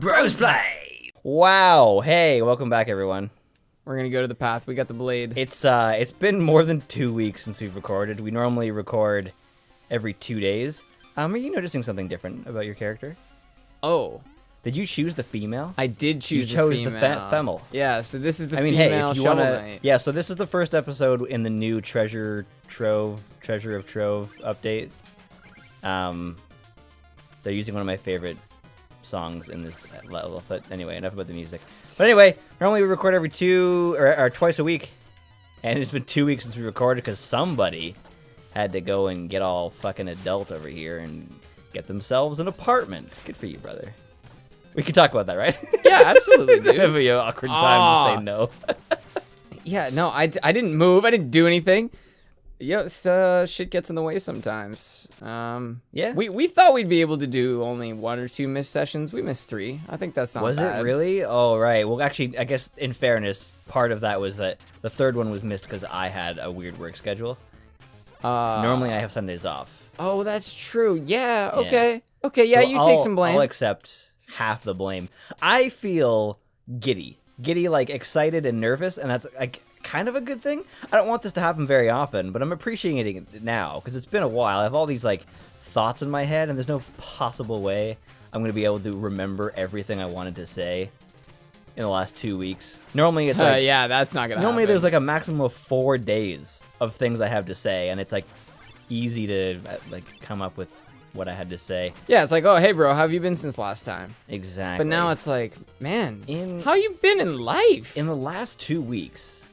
Brosplay! Wow, hey, welcome back everyone. We're gonna go to the path. We got the blade. It's been more than 2 weeks since we've recorded. We normally record every 2 days. Are you noticing something different about your character? Oh. Did you choose the female? I did choose you chose the the female. femel. Yeah, so this is the hey, female if you Shovel wanna, Knight. yeah, so this is the first episode in the new Treasure of Trove update. They're using one of my favorite songs in this level, but anyway, enough about the music. But anyway, normally we record every twice a week, and it's been 2 weeks since we recorded because somebody had to go and get all fucking adult over here and get themselves an apartment. Good for you, brother. We can talk about that, right? Yeah, absolutely, dude. It'd be an awkward time to say no. Yeah, no, I didn't move. I didn't do anything. Yeah, shit gets in the way sometimes. Yeah. We thought we'd be able to do only 1 or 2 missed sessions. We missed 3. I think that's not Was bad. it really? Oh, right. Well, actually, I guess in fairness, part of that was that the third one was missed because I had a weird work schedule. Normally, I have Sundays off. Oh, that's true. Yeah, okay. Yeah. Okay, yeah, so you take some blame. I'll accept half the blame. I feel giddy, like excited and nervous, and that's like kind of a good thing. I don't want this to happen very often, but I'm appreciating it now because it's been a while. I have all these like thoughts in my head, and there's no possible way I'm going to be able to remember everything I wanted to say in the last 2 weeks. Normally it's like yeah, that's not gonna normally happen. There's like a maximum of 4 days of things I have to say, and it's like easy to like come up with what I had to say. Yeah, it's like, oh, hey, bro, how have you been since last time? Exactly. But now it's like, man, how you been in life? In the last 2 weeks,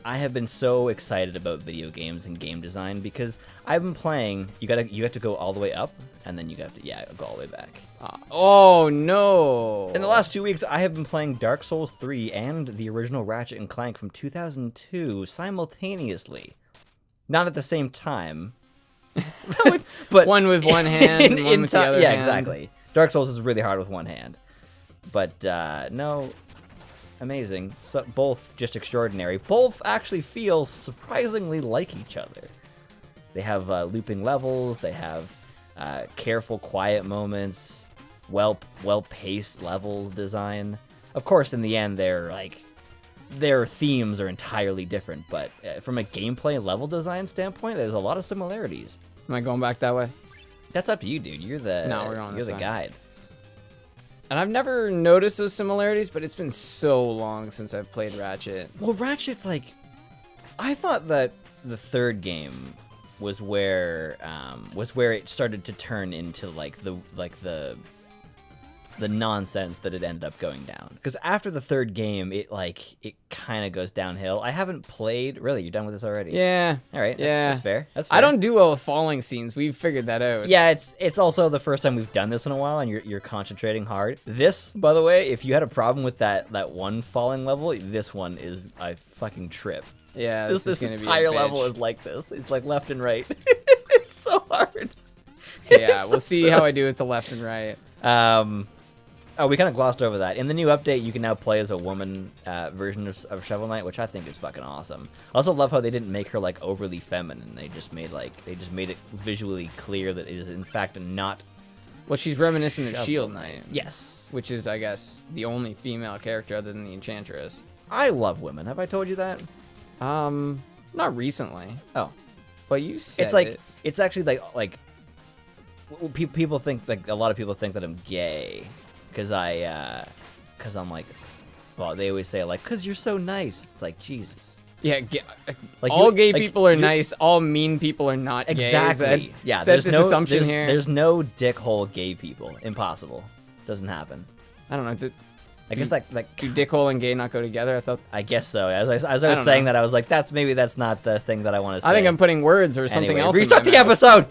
I have been so excited about video games and game design because I've been playing. You have to go all the way up, and then you have to go all the way back. Oh no! In the last 2 weeks, I have been playing Dark Souls 3 and the original Ratchet and Clank from 2002 simultaneously, not at the same time. But one with one hand, and one with the other yeah, hand. exactly. Dark Souls is really hard with one hand, but no, amazing. So, both just extraordinary. Both actually feel surprisingly like each other. They have looping levels. They have careful, quiet moments. Well-paced levels design. Of course, in the end, their themes are entirely different, but from a gameplay and level design standpoint, there's a lot of similarities. Am I going back that way? That's up to you, dude. You're the we're going guide. And I've never noticed those similarities, but it's been so long since I've played Ratchet. Well, Ratchet's like, I thought that the third game was where it started to turn into the nonsense that it ended up going down. Because after the third game, it kind of goes downhill. I haven't played. Really, you're done with this already? Yeah. All right. Yeah. That's fair. That's fair. I don't do well with falling scenes. We've figured that out. Yeah, it's also the first time we've done this in a while, and you're concentrating hard. This, by the way, if you had a problem with that one falling level, this one is a fucking trip. Yeah. This entire level is like this. It's like left and right. It's so hard. Yeah, we'll see how I do with the left and right. Oh, we kind of glossed over that. In the new update, you can now play as a woman version of Shovel Knight, which I think is fucking awesome. I also love how they didn't make her like overly feminine. They just made it visually clear that it is in fact not. Well, she's reminiscent of Shield Knight. Yes. Which is, I guess, the only female character other than the Enchantress. I love women. Have I told you that? Not recently. Oh. But you said it's like it's actually like people think, like, a lot of people think that I'm gay. Because I'm like, well, they always say, like, because you're so nice. It's like, Jesus. Yeah, like all gay people are nice. All mean people are not gay. Exactly. Yeah, there's this assumption here. There's no dickhole gay people. Impossible. Doesn't happen. I don't know. I guess that do dickhole and gay not go together? I guess so. As I was saying that, I was like, that's not the thing that I want to say. I think I'm putting words or something else. Restart the episode.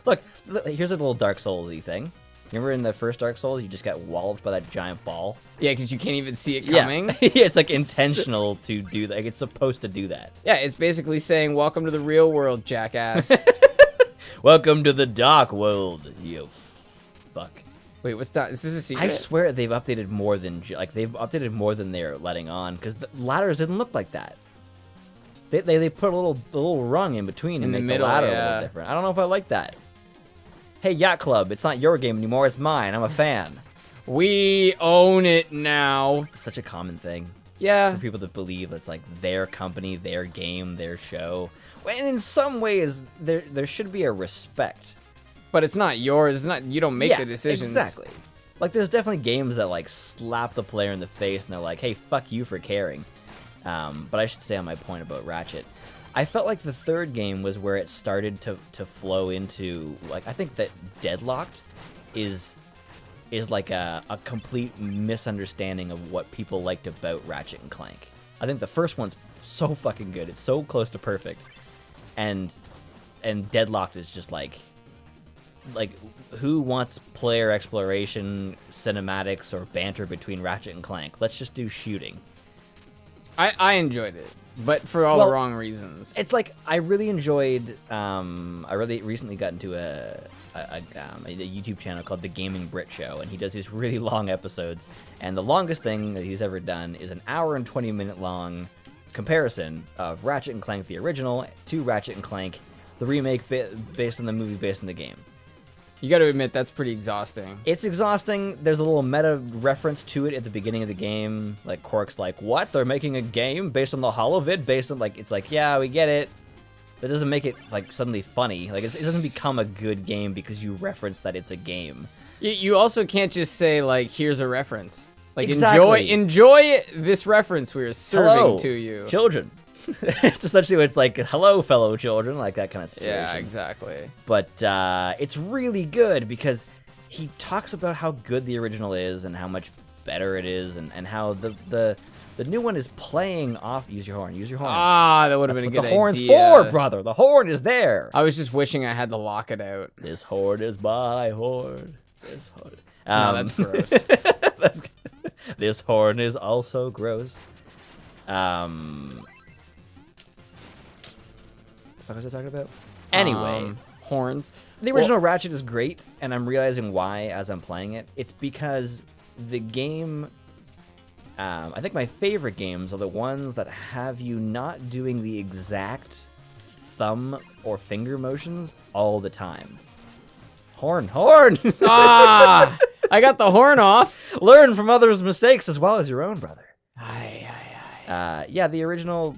Look, here's a little Dark Souls-y thing. Remember in the first Dark Souls, you just got walloped by that giant ball? Yeah, because you can't even see it coming. Yeah, it's like intentional to do that. Like, it's supposed to do that. Yeah, it's basically saying, welcome to the real world, jackass. Welcome to the dark world, you fuck. Wait, what's that? Is this a secret? I swear they've updated more than they're letting on, because the ladders didn't look like that. They put a little rung in between and make the ladder a little different. I don't know if I like that. Hey, Yacht Club, it's not your game anymore, it's mine. I'm a fan. We own it now. It's such a common thing Yeah. for people to believe it's like their company, their game, their show. And in some ways, there should be a respect. But it's not yours. It's not. You don't make the decisions. Exactly. Like, there's definitely games that, like, slap the player in the face and they're like, hey, fuck you for caring. But I should stay on my point about Ratchet. I felt like the third game was where it started to flow into, like, I think that Deadlocked is like a complete misunderstanding of what people liked about Ratchet and Clank. I think the first one's so fucking good. It's so close to perfect. And Deadlocked is just like who wants player exploration, cinematics, or banter between Ratchet and Clank? Let's just do shooting. I enjoyed it, but for all the wrong reasons. It's like I really enjoyed. I really recently got into a YouTube channel called The Gaming Brit Show, and he does these really long episodes. And the longest thing that he's ever done is an hour and 20-minute long comparison of Ratchet and Clank the original to Ratchet and Clank the remake based on the movie based on the game. You got to admit that's pretty exhausting. It's exhausting. There's a little meta reference to it at the beginning of the game. Like, Quark's like, what? They're making a game based on the holovid? Based on, like, it's like, yeah, we get it. That doesn't make it, like, suddenly funny. Like, it doesn't become a good game because you reference that it's a game. You also can't just say, like, here's a reference. Like, Exactly. enjoy this reference we're serving Hello, to you. children. It's essentially, it's like, hello, fellow children, like that kind of situation. Yeah, exactly. But it's really good because he talks about how good the original is and how much better it is, and how the new one is playing off. Use your horn. Use your horn. Ah, that would have been a good That's what the idea. horn's for, brother. The horn is there. I was just wishing I had to lock it out. This horn is my horn. This horn. No, that's gross. That's good. This horn is also gross. What was I talking about? Anyway, horns. the original Ratchet is great, and I'm realizing why as I'm playing it. It's because the game, I think my favorite games are the ones that have you not doing the exact thumb or finger motions all the time. Horn! Ah, I got the horn off. Learn from others' mistakes as well as your own, brother. Aye. Yeah, the original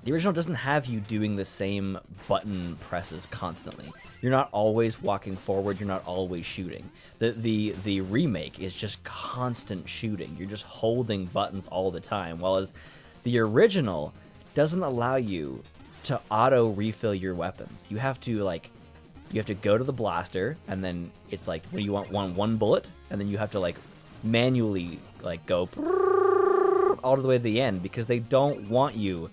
doesn't have you doing the same button presses constantly. You're not always walking forward. You're not always shooting. The remake is just constant shooting. You're just holding buttons all the time. Whereas the original doesn't allow you to auto refill your weapons. You have to go to the blaster, and then it's like, when you want one bullet, and then you have to like manually like go all the way to the end, because they don't want you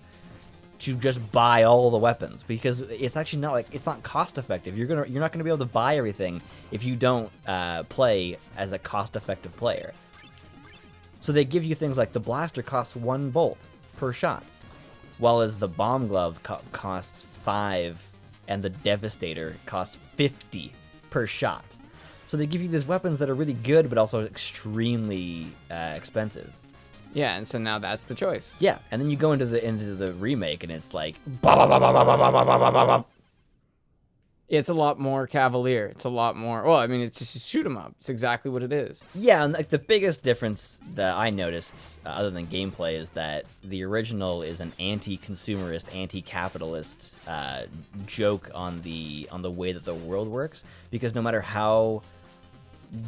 to just buy all the weapons, because it's actually not it's not cost effective. You're not gonna be able to buy everything if you don't play as a cost effective player. So they give you things like the blaster costs 1 bolt per shot, while as the bomb glove costs 5, and the Devastator costs 50 per shot. So they give you these weapons that are really good, but also extremely expensive. Yeah, and so now that's the choice. Yeah, and then you go into the remake, and it's like, It's a lot more cavalier. It's a lot more. Well, I mean, it's just shoot 'em up. It's exactly what it is. yeah. And like the biggest difference that I noticed, other than gameplay, is that the original is an anti-consumerist, anti-capitalist joke on the way that the world works. Because no matter how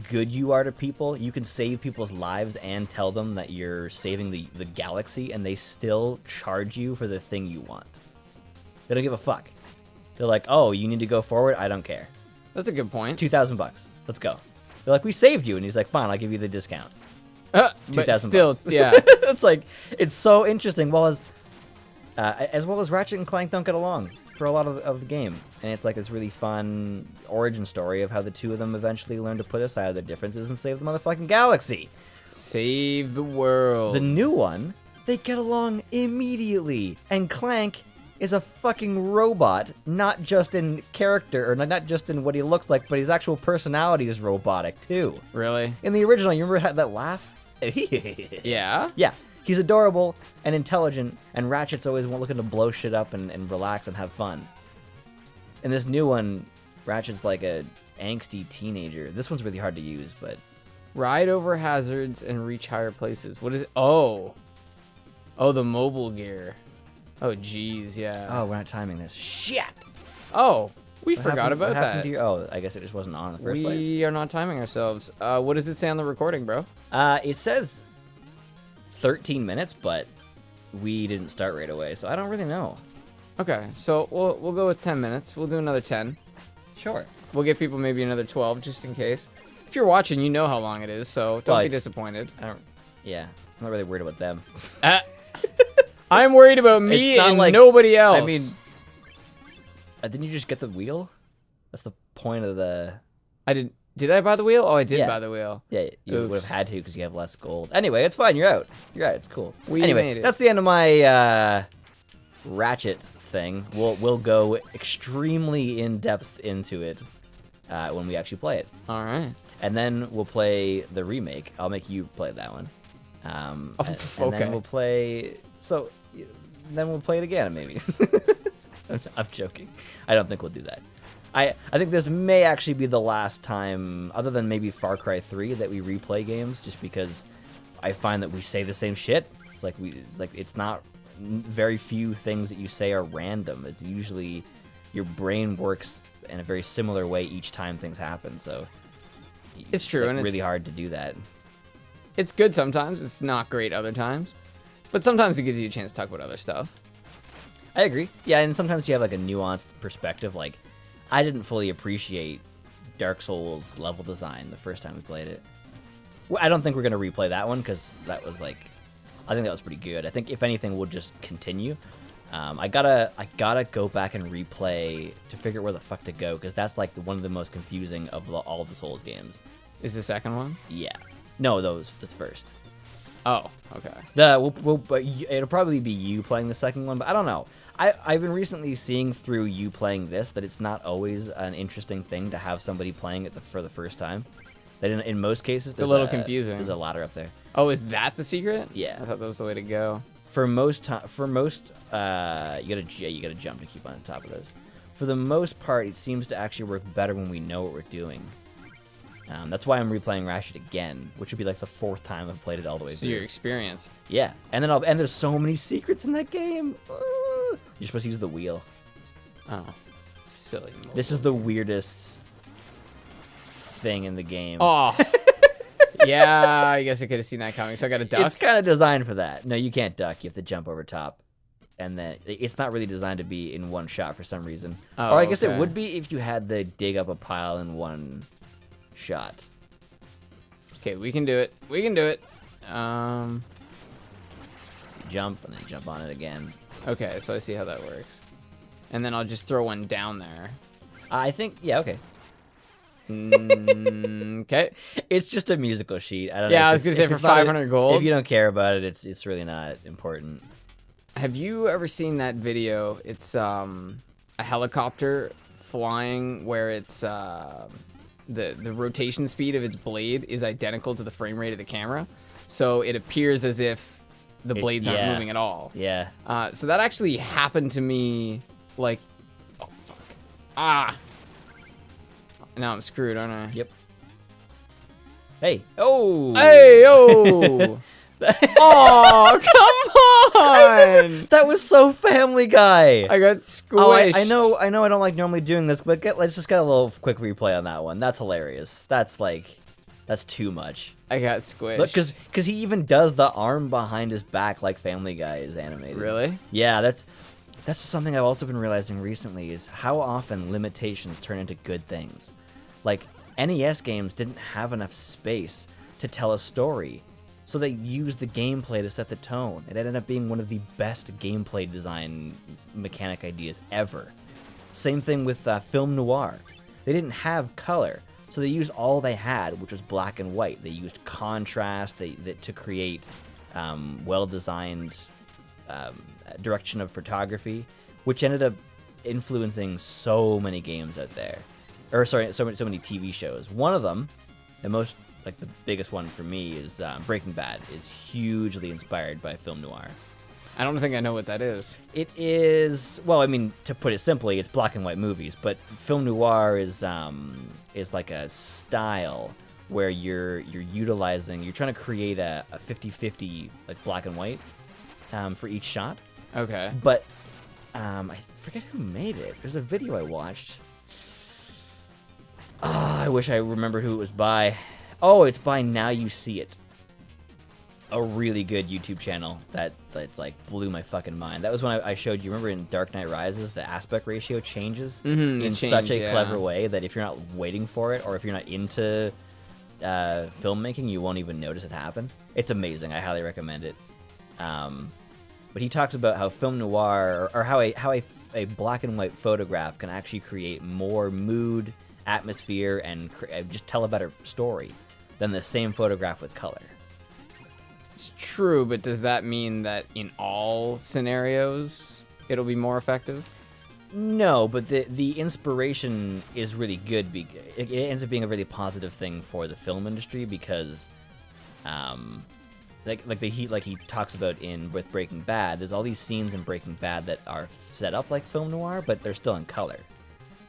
good you are to people, you can save people's lives and tell them that you're saving the galaxy, and they still charge you for the thing you want. They don't give a fuck. They're like, oh, you need to go forward? I don't care. That's a good point. $2,000. Let's go. They're like, we saved you. And he's like, fine, I'll give you the discount. But 2,000 still, bucks. yeah. It's like, it's so interesting. As well as Ratchet and Clank don't get along for a lot of the game. And it's like this really fun origin story of how the two of them eventually learn to put aside their differences and save the motherfucking galaxy. Save the world. The new one, they get along immediately. And Clank is a fucking robot, not just in character, or not just in what he looks like, but his actual personality is robotic too. Really? In the original, you remember that laugh? Yeah? Yeah. He's adorable and intelligent, and Ratchet's always looking to blow shit up and relax and have fun. In this new one, Ratchet's like a angsty teenager. This one's really hard to use, but Ride over hazards and reach higher places. What is it? Oh, the mobile gear. Oh, geez, yeah. Oh, we're not timing this. Shit. Oh, we What forgot happened- what about happened that. to your- oh, I guess it just wasn't on in the first place. We are not timing ourselves. What does it say on the recording, bro? It says 13 minutes, but we didn't start right away, so I don't really know. Okay, so we'll go with 10 minutes. We'll do another 10. Sure. We'll give people maybe another 12 just in case. If you're watching, you know how long it is, so don't Well, be it's- disappointed. Yeah, I'm not really worried about them. I'm worried about me it's not and like- nobody else. I mean, didn't you just get the wheel? That's the point of the... Did I buy the wheel? Oh, I did Yeah. buy the wheel. Yeah, you Oops. would have had to because you have less gold. Anyway, it's fine. You're out. You're out. It's cool. We anyway, made it. that's the end of my Ratchet thing. We'll go extremely in depth into it when we actually play it, All right. and then we'll play the remake. I'll make you play that one. And okay. then we'll play. So then we'll play it again, maybe. I'm joking. I don't think we'll do that. I think this may actually be the last time, other than maybe Far Cry 3, that we replay games, just because I find that we say the same shit. It's not very few things that you say are random. It's usually your brain works in a very similar way each time things happen. So It's true, like and really it's hard to do that. It's good sometimes. It's not great other times. But sometimes it gives you a chance to talk about other stuff. I agree. Yeah, and sometimes you have like a nuanced perspective. Like, I didn't fully appreciate Dark Souls level design the first time we played it. Well, I don't think we're gonna replay that one because that was like, I think that was pretty good. I think if anything, we'll just continue. I gotta go back and replay to figure out where the fuck to go because that's like one of the most confusing of all of the Souls games. Is the second one? Yeah. No, that's first. Oh, okay. But it'll probably be you playing the second one, but I don't know. I've been recently seeing through you playing this that it's not always an interesting thing to have somebody playing it for the first time. That in most cases, It's a little confusing. There's a ladder up there. Oh, is that the secret? Yeah. I thought that was the way to go. For most, you gotta jump to keep on top of those. For the most part, it seems to actually work better when we know what we're doing. That's why I'm replaying Ratchet again, which would be like the 4th time I've played it all the way So through. you're experienced. Yeah, and then there's so many secrets in that game. You're supposed to use the wheel. Oh, silly. This is the weirdest thing in the game. Oh. Yeah, I guess I could have seen that coming. So I got to duck. It's kind of designed for that. No, you can't duck. You have to jump over top. And then it's not really designed to be in one shot for some reason. Oh, or I guess okay. it would be if you had to dig up a pile in one shot. Okay, we can do it. We can do it. You jump and then jump on it again. Okay, so I see how that works. And then I'll just throw one down there. I think, yeah, okay. Okay. It's just a musical sheet. I don't know. Yeah, I if was gonna it's- say if for it's not 500 gold. If you don't care about it, it's really not important. Have you ever seen that video? It's a helicopter flying where it's the rotation speed of its blade is identical to the frame rate of the camera, so it appears as if the blades aren't yeah. moving at all. Yeah. So that actually happened to me, like, oh fuck, now I'm screwed, aren't I? Yep. Hey. Oh. Hey, oh. Oh, come on! That was so Family Guy. I got squished. Oh, I know. I don't like normally doing this, but let's just get a little quick replay on that one. That's hilarious. That's too much. I got squished. Look, because he even does the arm behind his back like Family Guy is animated. Really? Yeah, that's something I've also been realizing recently is how often limitations turn into good things. Like, NES games didn't have enough space to tell a story, so they used the gameplay to set the tone. It ended up being one of the best gameplay design mechanic ideas ever. Same thing with film noir. They didn't have color, so they used all they had, which was black and white. They used contrast to create well-designed direction of photography, which ended up influencing so many games out there. Or sorry, so many TV shows. One of them, the biggest one for me is Breaking Bad, is hugely inspired by film noir. I don't think I know what that is. It is, well, I mean, to put it simply, it's black and white movies, but film noir is like a style where you're trying to create a 50-50 like black and white for each shot. Okay. But I forget who made it. There's a video I watched. I wish I remembered who it was by. Oh, it's by Now You See It. A really good YouTube channel that's like blew my fucking mind. That was when I showed you. Remember in Dark Knight Rises, the aspect ratio changes in such a clever way that if you're not waiting for it, or if you're not into filmmaking, you won't even notice it happen. It's amazing. I highly recommend it. But he talks about how film noir, or how a black and white photograph can actually create more mood, atmosphere, and just tell a better story than the same photograph with color. It's true, but does that mean that in all scenarios it'll be more effective? No, but the inspiration is really good. It ends up being a really positive thing for the film industry because, like he talks about with Breaking Bad. There's all these scenes in Breaking Bad that are set up like film noir, but they're still in color.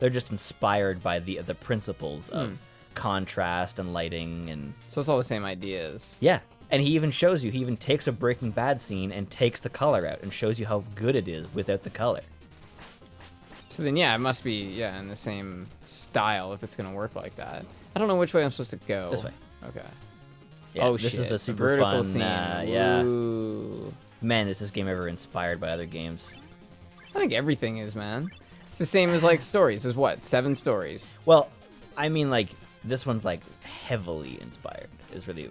They're just inspired by the principles of contrast and lighting, and so it's all the same ideas. Yeah. And he even shows you, he even takes a Breaking Bad scene and takes the color out and shows you how good it is without the color. So then, yeah, it must be, in the same style if it's going to work like that. I don't know which way I'm supposed to go. This way. Okay. Yeah, oh, this shit. is the super vertical fun, scene. yeah. Ooh. Man, is this game ever inspired by other games? I think everything is, man. It's the same as, like, stories. There's what, 7 stories? Well, I mean, like, this one's, like, heavily inspired. Is really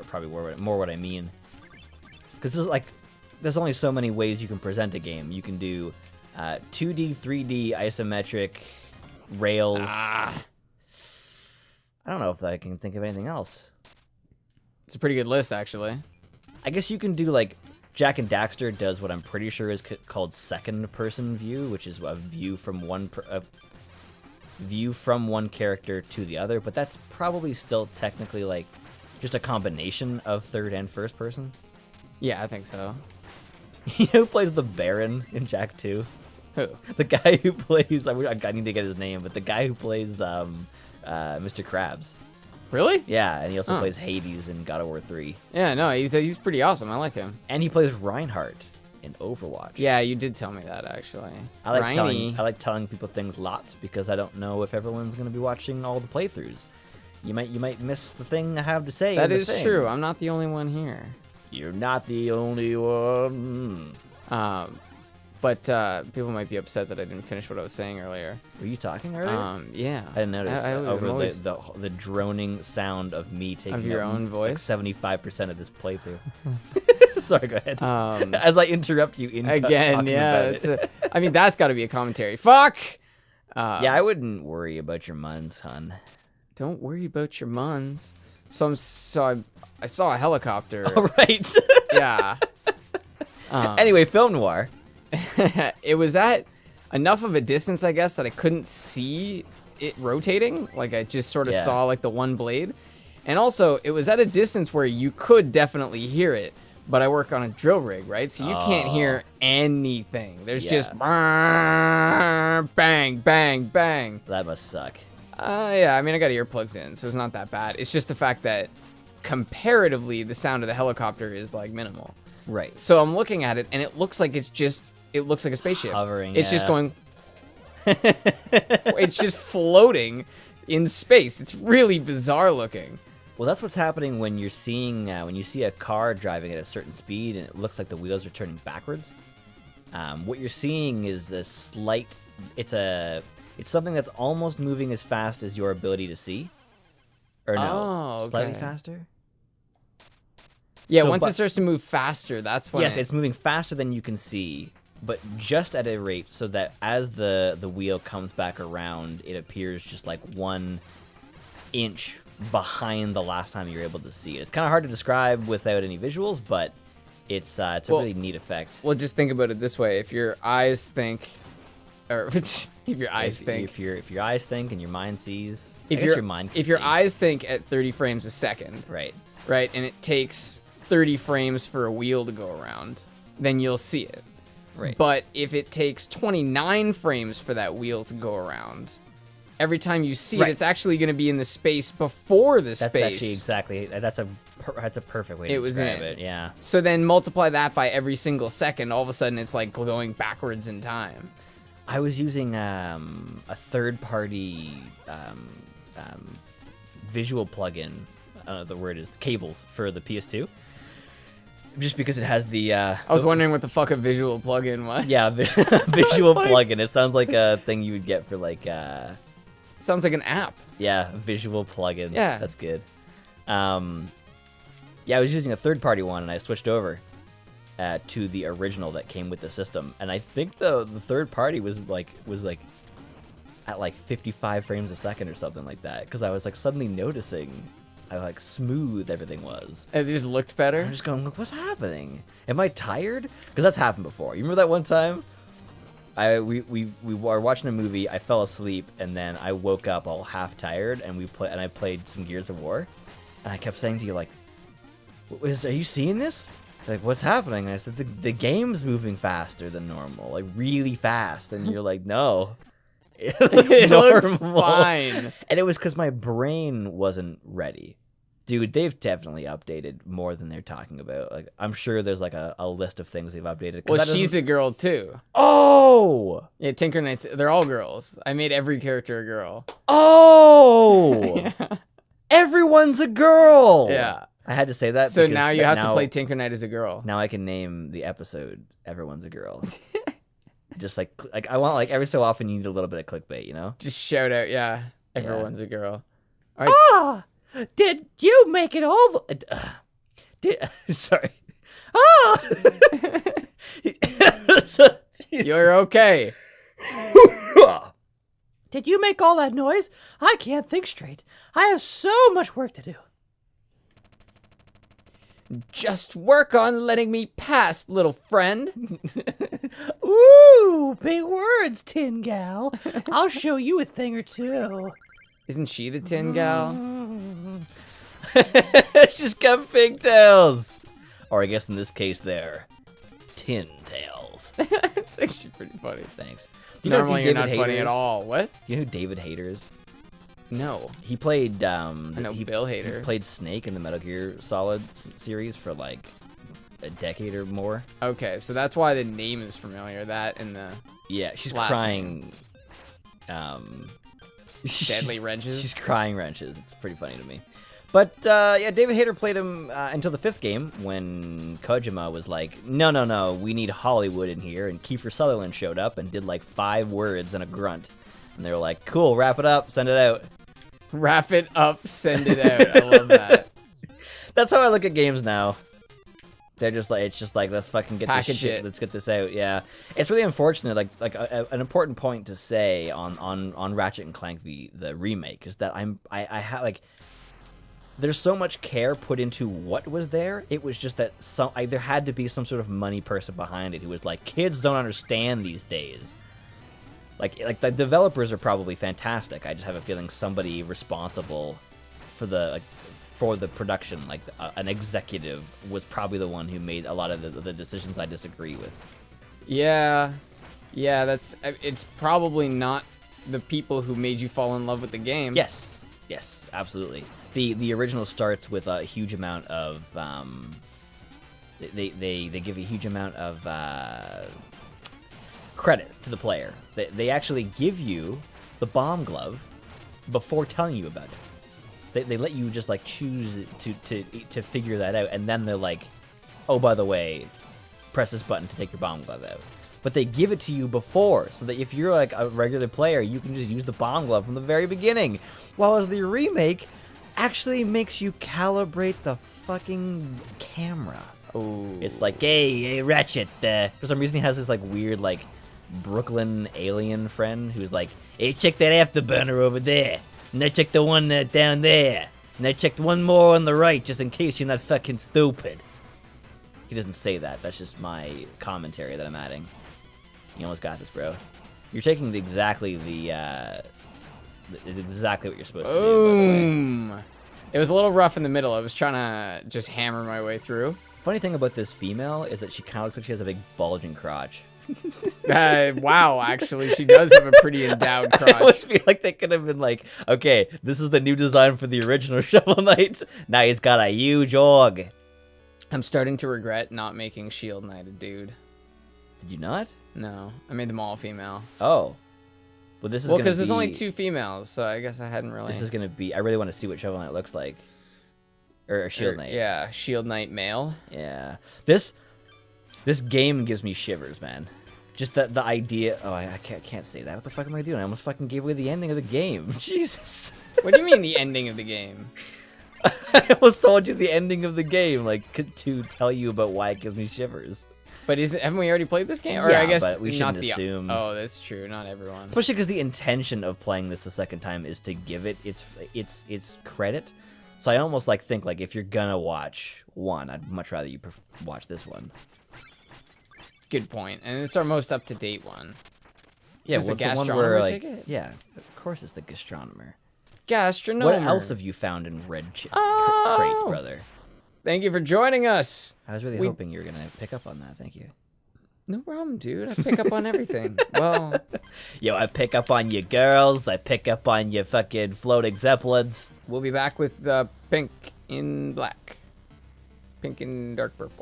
probably more what I mean. Because there's only so many ways you can present a game. You can do 2D, 3D, isometric, rails. I don't know if I can think of anything else. It's a pretty good list, actually. I guess you can do, like, Jak and Daxter does what I'm pretty sure is called second-person view, which is a view from one character to the other, but that's probably still technically, like, just a combination of third and first person. Yeah, I think so. You know who plays the Baron in Jak 2? Who? The guy who plays... I need to get his name, but the guy who plays Mr. Krabs. Really? Yeah, and he also plays Hades in God of War 3. Yeah, no, he's pretty awesome. I like him. And he plays Reinhardt in Overwatch. Yeah, you did tell me that, actually. I like telling people things lots because I don't know if everyone's going to be watching all the playthroughs. You might miss the thing I have to say. That is true. I'm not the only one here. You're not the only one. But people might be upset that I didn't finish what I was saying earlier. Were you talking earlier? Yeah. I didn't notice over always... the droning sound of me taking of your own voice. Like 75% of this playthrough. Sorry, go ahead. As I interrupt you in again, yeah. I mean, that's got to be a commentary. Fuck. Yeah, I wouldn't worry about your muns, hun. Don't worry about your muns. I saw a helicopter. Oh, right. Yeah. Anyway, film noir. It was at enough of a distance, I guess, that I couldn't see it rotating. Like, I just sort of saw, like, the one blade. And also, it was at a distance where you could definitely hear it. But I work on a drill rig, right? So you can't hear anything. There's just bang, bang, bang. That must suck. Yeah, I mean, I got earplugs in, so it's not that bad. It's just the fact that, comparatively, the sound of the helicopter is, like, minimal. Right. So I'm looking at it, and it looks like it looks like a spaceship. Hovering, it's just going... It's just floating in space. It's really bizarre looking. Well, that's what's happening when you're seeing, when you see a car driving at a certain speed, and it looks like the wheels are turning backwards. What you're seeing is a slight... It's something that's almost moving as fast as your ability to see. Or no, slightly faster? Yeah, once it starts to move faster, that's when it's moving faster than you can see, but just at a rate so that as the wheel comes back around, it appears just like 1 inch behind the last time you were able to see it. It's kind of hard to describe without any visuals, but it's a really neat effect. Well, just think about it this way: if your eyes think, or if your eyes think, if your eyes think and your mind sees, if your eyes think at 30 frames a second, right, and it takes 30 frames for a wheel to go around, then you'll see it. Right. But if it takes 29 frames for that wheel to go around, every time you see Right. it, it's actually going to be in the space before the That's space. actually exactly, that's a perfect way to It was describe in. it, yeah. So then multiply that by every single second. All of a sudden, it's like going backwards in time. I was using a third-party visual plugin, the word is cables, for the PS2. Just because it has the... I was wondering what the fuck a visual plugin was. Yeah, visual plugin. It sounds like a thing you would get for like... Sounds like an app. Yeah, visual plugin. Yeah. That's good. Yeah, I was using a third-party one, and I switched over to the original that came with the system. And I think the third party was like at like 55 frames a second or something like that, because I was like suddenly noticing how like smooth everything was. It just looked better. I'm just going, look, what's happening? Am I tired? Because that's happened before. You remember that one time? We were watching a movie. I fell asleep, and then I woke up all half tired, and I played some Gears of War, and I kept saying to you like, "Are you seeing this? Like, what's happening?" And I said, "The game's moving faster than normal, like really fast." And you're like, "No, it looks It looks normal." fine. And it was because my brain wasn't ready. Dude, they've definitely updated more than they're talking about. Like, I'm sure there's like a list of things they've updated. Well, she's a girl too. Oh! Yeah, Tinker Knights. They're all girls. I made every character a girl. Oh! Everyone's a girl! Yeah. I had to say that. So because now you have to play Tinker Knight as a girl. Now I can name the episode "Everyone's a Girl." Just like I want, like, every so often you need a little bit of clickbait, you know? Just shout out, yeah. Everyone's a girl. All right. Ah! Did you make it all sorry. Oh! You're okay. Did you make all that noise? I can't think straight. I have so much work to do. Just work on letting me pass, little friend. Ooh, big words, Tin Gal. I'll show you a thing or two. Isn't she the Tin Gal? She's got pigtails. Or I guess in this case, they're tin tails. It's actually pretty funny. Thanks. Normally you're not funny at all. What? You know who David Hayter is? No. He played. I know Bill Hader. He played Snake in the Metal Gear Solid series for like a decade or more. Okay, so that's why the name is familiar. That and the Yeah, she's last crying. Deadly Wrenches. She's crying wrenches. It's pretty funny to me. But yeah, David Hayter played him until the 5th game when Kojima was like, no, we need Hollywood in here. And Kiefer Sutherland showed up and did like 5 words and a grunt. And they were like, cool, wrap it up, send it out. Wrap it up, send it out. I love that. That's how I look at games now. They're just like, it's just like, let's fucking get this Package shit. it. Let's get this out. Yeah, it's really unfortunate. Like an important point to say on Ratchet and Clank the remake is that I had like, there's so much care put into what was there. It was just that there had to be some sort of money person behind it who was like, kids don't understand these days. Like the developers are probably fantastic. I just have a feeling somebody responsible for the production, like an executive, was probably the one who made a lot of the decisions I disagree with. Yeah, it's probably not the people who made you fall in love with the game. Yes, absolutely. The original starts with a huge amount of they give a huge amount of credit to the player. They actually give you the bomb glove before telling you about it. They let you just like choose to figure that out, and then they're like, oh, by the way, press this button to take your bomb glove out. But they give it to you before, so that if you're like a regular player, you can just use the bomb glove from the very beginning. While as the remake actually makes you calibrate the fucking camera. Oh. It's like, hey, Ratchet. For some reason, he has this like weird like Brooklyn alien friend who's like, hey, check that afterburner over there. And I checked the one down there. And I checked one more on the right, just in case you're not fucking stupid. He doesn't say that. That's just my commentary that I'm adding. You almost got this, bro. You're taking exactly it's exactly what you're supposed to do. Boom. It was a little rough in the middle. I was trying to just hammer my way through. Funny thing about this female is that she kind of looks like she has a big bulging crotch Wow, actually, she does have a pretty endowed I crotch. always feel like they could have been like, okay, this is the new design for the original Shovel Knight. Now he's got a huge org. I'm starting to regret not making Shield Knight a dude. Did you not? No, I made them all female. Oh. Well, this is Well, gonna because be... there's only 2 females, so I guess I hadn't really... This is going to be... I really want to see what Shovel Knight looks like. Or Shield Knight. Yeah, Shield Knight male. Yeah. This game gives me shivers, man. Just the idea... Oh, I can't say that. What the fuck am I doing? I almost fucking gave away the ending of the game. Jesus. What do you mean the ending of the game? I almost told you the ending of the game, like, to tell you about why it gives me shivers. But haven't we already played this game? Or Yeah, I guess but we not shouldn't assume. Oh, that's true. Not everyone. Especially because the intention of playing this the second time is to give it its credit. So I almost think if you're gonna watch one, I'd much rather you watch this one. Good point. And it's our most up-to-date one. Yeah, Is this what's a the one where gastronomer ticket? yeah, of course it's the gastronomer. Gastronomer. What else have you found in red crates, brother? Thank you for joining us. I was really hoping you were gonna pick up on that. Thank you. No problem, dude. I pick up on everything. Well, Yo, I pick up on you girls. I pick up on you fucking floating zeppelins. we'll be back with pink in black. Pink and dark purple.